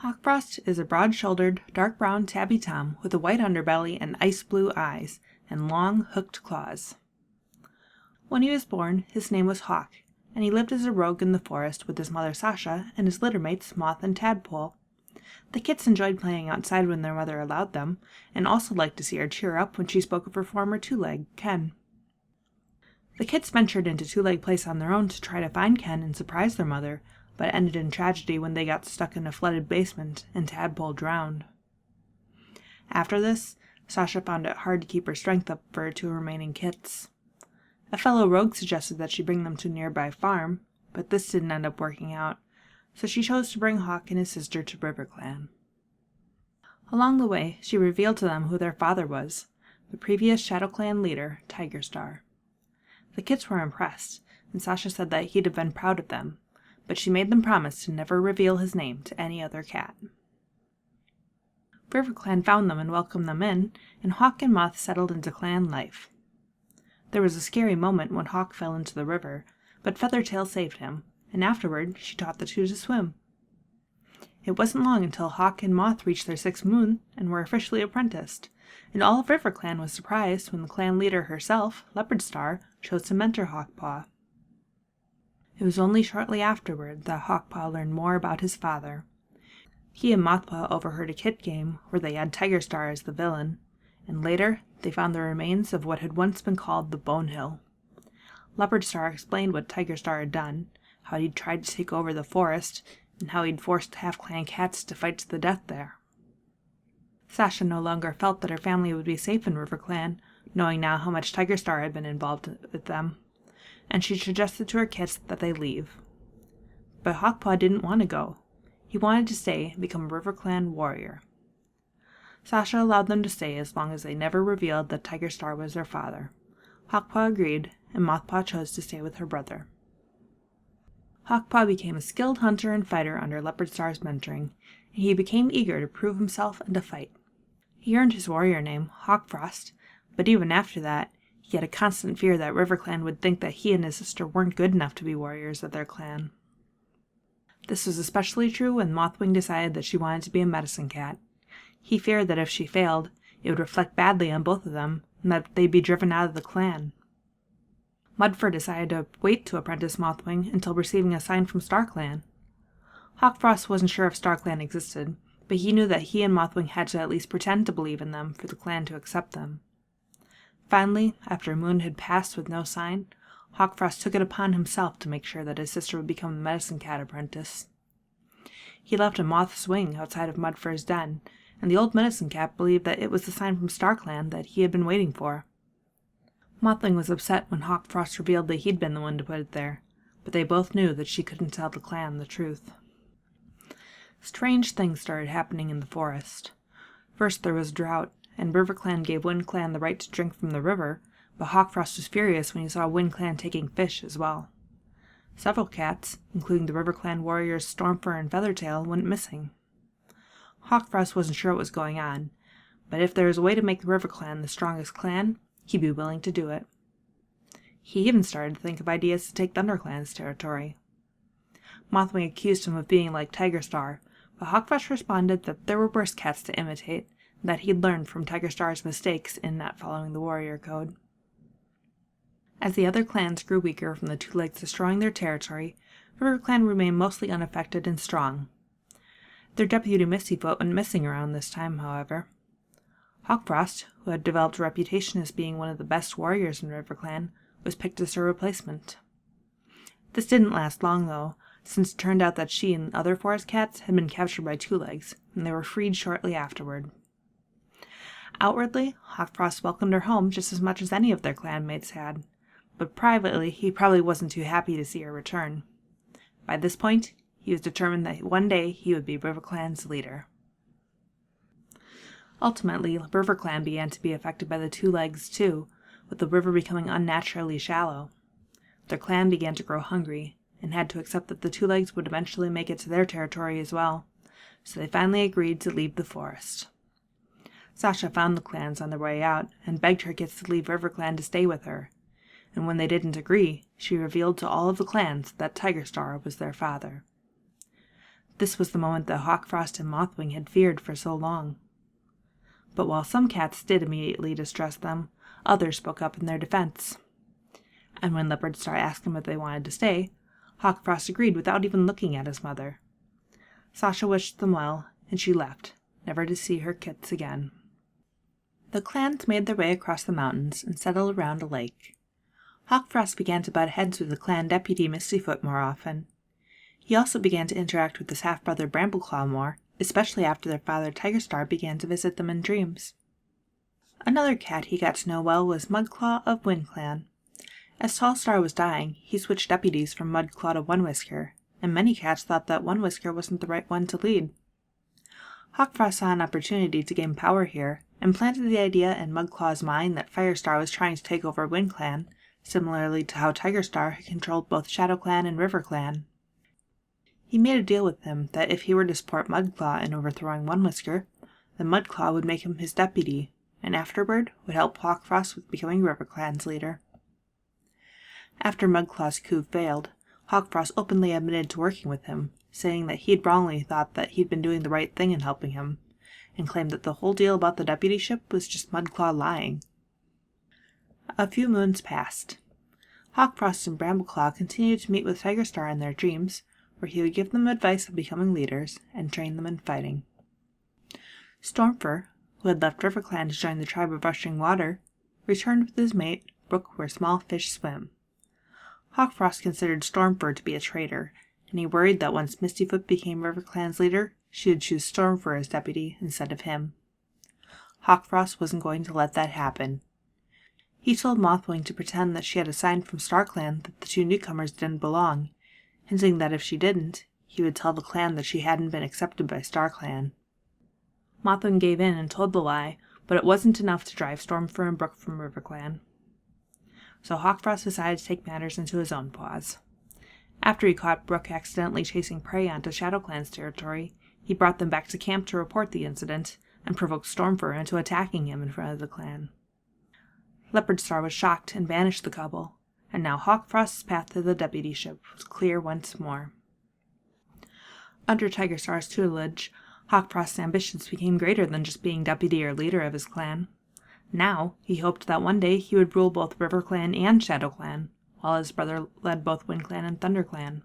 Hawkfrost is a broad-shouldered, dark brown tabby tom with a white underbelly and ice-blue eyes and long, hooked claws. When he was born, his name was Hawk, and he lived as a rogue in the forest with his mother Sasha and his litter mates Moth and Tadpole. The kits enjoyed playing outside when their mother allowed them, and also liked to see her cheer up when she spoke of her former two-leg, Ken. The kits ventured into Two-Leg Place on their own to try to find Ken and surprise their mother, but it ended in tragedy when they got stuck in a flooded basement and Tadpole drowned. After this, Sasha found it hard to keep her strength up for her two remaining kits. A fellow rogue suggested that she bring them to a nearby farm, but this didn't end up working out, so she chose to bring Hawk and his sister to RiverClan. Along the way, she revealed to them who their father was, the previous Shadow Clan leader, Tigerstar. The kits were impressed, and Sasha said that he'd have been proud of them, but she made them promise to never reveal his name to any other cat. RiverClan found them and welcomed them in, and Hawk and Moth settled into clan life. There was a scary moment when Hawk fell into the river, but Feathertail saved him, and afterward she taught the two to swim. It wasn't long until Hawk and Moth reached their 6th moon and were officially apprenticed, and all of RiverClan was surprised when the clan leader herself, Leopardstar, chose to mentor Hawkpaw. It was only shortly afterward that Hawkpaw learned more about his father. He and Mothpaw overheard a kit game where they had Tigerstar as the villain, and later they found the remains of what had once been called the Bone Hill. Leopardstar explained what Tigerstar had done, how he'd tried to take over the forest, and how he'd forced half-clan cats to fight to the death there. Sasha no longer felt that her family would be safe in RiverClan, knowing now how much Tigerstar had been involved with them, and she suggested to her kits that they leave. But Hawkpaw didn't want to go. He wanted to stay and become a RiverClan warrior. Sasha allowed them to stay as long as they never revealed that Tigerstar was their father. Hawkpaw agreed, and Mothpaw chose to stay with her brother. Hawkpaw became a skilled hunter and fighter under Leopardstar's mentoring, and he became eager to prove himself and to fight. He earned his warrior name, Hawkfrost, but even after that, he had a constant fear that RiverClan would think that he and his sister weren't good enough to be warriors of their clan. This was especially true when Mothwing decided that she wanted to be a medicine cat. He feared that if she failed, it would reflect badly on both of them, and that they'd be driven out of the clan. Mudfur decided to wait to apprentice Mothwing until receiving a sign from StarClan. Hawkfrost wasn't sure if StarClan existed, but he knew that he and Mothwing had to at least pretend to believe in them for the clan to accept them. Finally, after a moon had passed with no sign, Hawkfrost took it upon himself to make sure that his sister would become the medicine cat apprentice. He left a Moth's wing outside of Mudfur's den, and the old medicine cat believed that it was the sign from StarClan that he had been waiting for. Mothwing was upset when Hawkfrost revealed that he'd been the one to put it there, but they both knew that she couldn't tell the clan the truth. Strange things started happening in the forest. First there was drought, and RiverClan gave WindClan the right to drink from the river, but Hawkfrost was furious when he saw WindClan taking fish as well. Several cats, including the RiverClan warriors Stormfur and Feathertail, went missing. Hawkfrost wasn't sure what was going on, but if there was a way to make the RiverClan the strongest clan, he'd be willing to do it. He even started to think of ideas to take ThunderClan's territory. Mothwing accused him of being like Tigerstar, but Hawkfrost responded that there were worse cats to imitate, and that he'd learned from Tigerstar's mistakes in not following the warrior code. As the other clans grew weaker from the Two Legs destroying their territory, RiverClan remained mostly unaffected and strong. Their deputy Mistyfoot went missing around this time, however. Hawkfrost, who had developed a reputation as being one of the best warriors in RiverClan, was picked as her replacement. This didn't last long, though, since it turned out that she and other forest cats had been captured by Two Legs, and they were freed shortly afterward. Outwardly, Hawkfrost welcomed her home just as much as any of their clanmates had, but privately he probably wasn't too happy to see her return. By this point, he was determined that one day he would be RiverClan's leader. Ultimately, RiverClan began to be affected by the Two Legs too, with the river becoming unnaturally shallow. Their clan began to grow hungry, and had to accept that the Two Legs would eventually make it to their territory as well, so they finally agreed to leave the forest. Sasha found the clans on their way out, and begged her kits to leave RiverClan to stay with her, and when they didn't agree, she revealed to all of the clans that Tigerstar was their father. This was the moment that Hawkfrost and Mothwing had feared for so long. But while some cats did immediately distrust them, others spoke up in their defense. And when LeopardStar asked them if they wanted to stay, Hawkfrost agreed without even looking at his mother. Sasha wished them well, and she left, never to see her kits again. The clans made their way across the mountains and settled around a lake. Hawkfrost began to butt heads with the clan deputy Mistyfoot more often. He also began to interact with his half-brother Brambleclaw more, especially after their father Tigerstar began to visit them in dreams. Another cat he got to know well was Mudclaw of WindClan. As Tallstar was dying, he switched deputies from Mudclaw to Onewhisker, and many cats thought that Onewhisker wasn't the right one to lead. Hawkfrost saw an opportunity to gain power here, and planted the idea in Mudclaw's mind that Firestar was trying to take over WindClan, similarly to how Tigerstar had controlled both ShadowClan and RiverClan. He made a deal with him that if he were to support Mudclaw in overthrowing Onewhisker, then Mudclaw would make him his deputy, and afterward would help Hawkfrost with becoming RiverClan's leader. After Mudclaw's coup failed, Hawkfrost openly admitted to working with him, saying that he'd wrongly thought that he'd been doing the right thing in helping him, and claimed that the whole deal about the deputyship was just Mudclaw lying. A few moons passed. Hawkfrost and Brambleclaw continued to meet with Tigerstar in their dreams, where he would give them advice on becoming leaders and train them in fighting. Stormfur, who had left RiverClan to join the tribe of Rushing Water, returned with his mate, Brook where small fish swim. Hawkfrost considered Stormfur to be a traitor, and he worried that once Mistyfoot became RiverClan's leader, she would choose Stormfur as deputy instead of him. Hawkfrost wasn't going to let that happen. He told Mothwing to pretend that she had a sign from StarClan that the two newcomers didn't belong, hinting that if she didn't, he would tell the clan that she hadn't been accepted by StarClan. Mothwing gave in and told the lie, but it wasn't enough to drive Stormfur and Brook from RiverClan. So Hawkfrost decided to take matters into his own paws. After he caught Brook accidentally chasing prey onto ShadowClan's territory, he brought them back to camp to report the incident, and provoked Stormfur into attacking him in front of the clan. LeopardStar was shocked and banished the couple, and now Hawkfrost's path to the deputyship was clear once more. Under Tigerstar's tutelage, Hawkfrost's ambitions became greater than just being deputy or leader of his clan. Now, he hoped that one day he would rule both RiverClan and ShadowClan, while his brother led both WindClan and ThunderClan.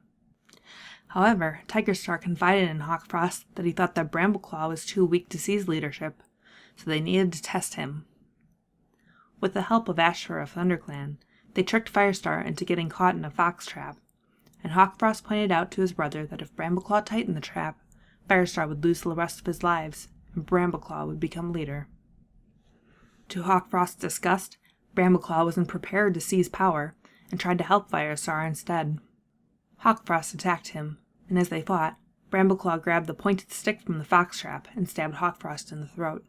However, Tigerstar confided in Hawkfrost that he thought that Brambleclaw was too weak to seize leadership, so they needed to test him. With the help of Ashfur of ThunderClan, they tricked Firestar into getting caught in a fox trap, and Hawkfrost pointed out to his brother that if Brambleclaw tightened the trap, Firestar would lose the rest of his lives, and Brambleclaw would become leader. To Hawkfrost's disgust, Brambleclaw wasn't prepared to seize power, and tried to help Firestar instead. Hawkfrost attacked him, and as they fought, Brambleclaw grabbed the pointed stick from the fox trap and stabbed Hawkfrost in the throat.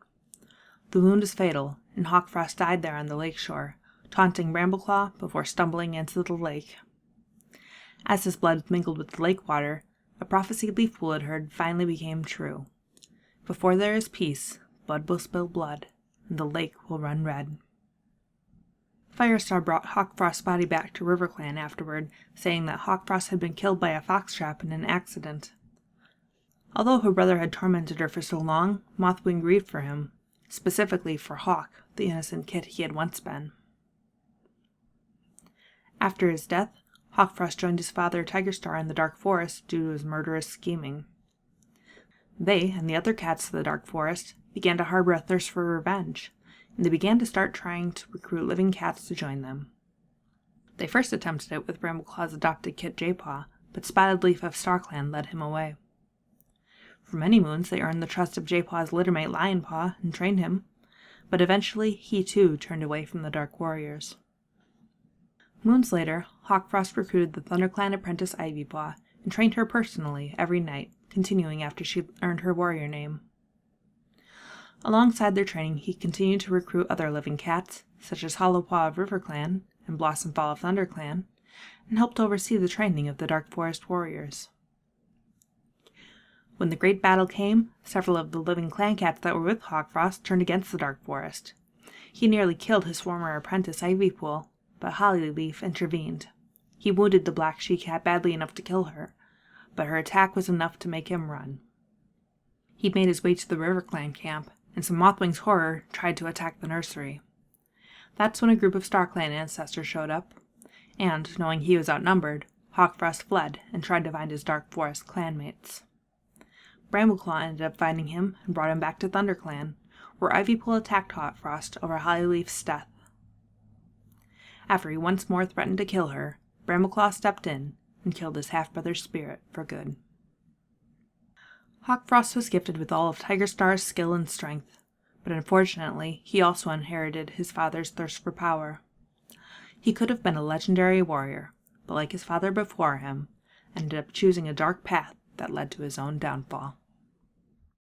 The wound was fatal, and Hawkfrost died there on the lake shore, taunting Brambleclaw before stumbling into the lake. As his blood mingled with the lake water, a prophecy Leafpool had heard finally became true. Before there is peace, blood will spill blood, and the lake will run red. Firestar brought Hawkfrost's body back to RiverClan afterward, saying that Hawkfrost had been killed by a fox trap in an accident. Although her brother had tormented her for so long, Mothwing grieved for him, specifically for Hawk, the innocent kid he had once been. After his death, Hawkfrost joined his father Tigerstar in the Dark Forest due to his murderous scheming. They, and the other cats of the Dark Forest, began to harbor a thirst for revenge, and they began to start trying to recruit living cats to join them. They first attempted it with Brambleclaw's adopted kit Jaypaw, but Spotted Leaf of StarClan led him away. For many moons they earned the trust of Jaypaw's littermate Lionpaw and trained him, but eventually he too turned away from the Dark Warriors. Moons later, Hawkfrost recruited the ThunderClan apprentice Ivypaw and trained her personally every night, continuing after she earned her warrior name. Alongside their training, he continued to recruit other living cats, such as Hollowpaw of RiverClan and Blossomfall of ThunderClan, and helped oversee the training of the Dark Forest warriors. When the great battle came, several of the living clan cats that were with Hawkfrost turned against the Dark Forest. He nearly killed his former apprentice Ivypool, but Hollyleaf intervened. He wounded the black she-cat badly enough to kill her, but her attack was enough to make him run. He made his way to the RiverClan camp, and some Mothwing's horror tried to attack the nursery. That's when a group of StarClan ancestors showed up, and, knowing he was outnumbered, Hawkfrost fled and tried to find his Dark Forest clanmates. Brambleclaw ended up finding him and brought him back to ThunderClan, where Ivypool attacked Hawkfrost over Hollyleaf's death. After he once more threatened to kill her, Brambleclaw stepped in and killed his half-brother's spirit for good. Hawkfrost was gifted with all of Tigerstar's skill and strength, but unfortunately he also inherited his father's thirst for power. He could have been a legendary warrior, but like his father before him, ended up choosing a dark path that led to his own downfall.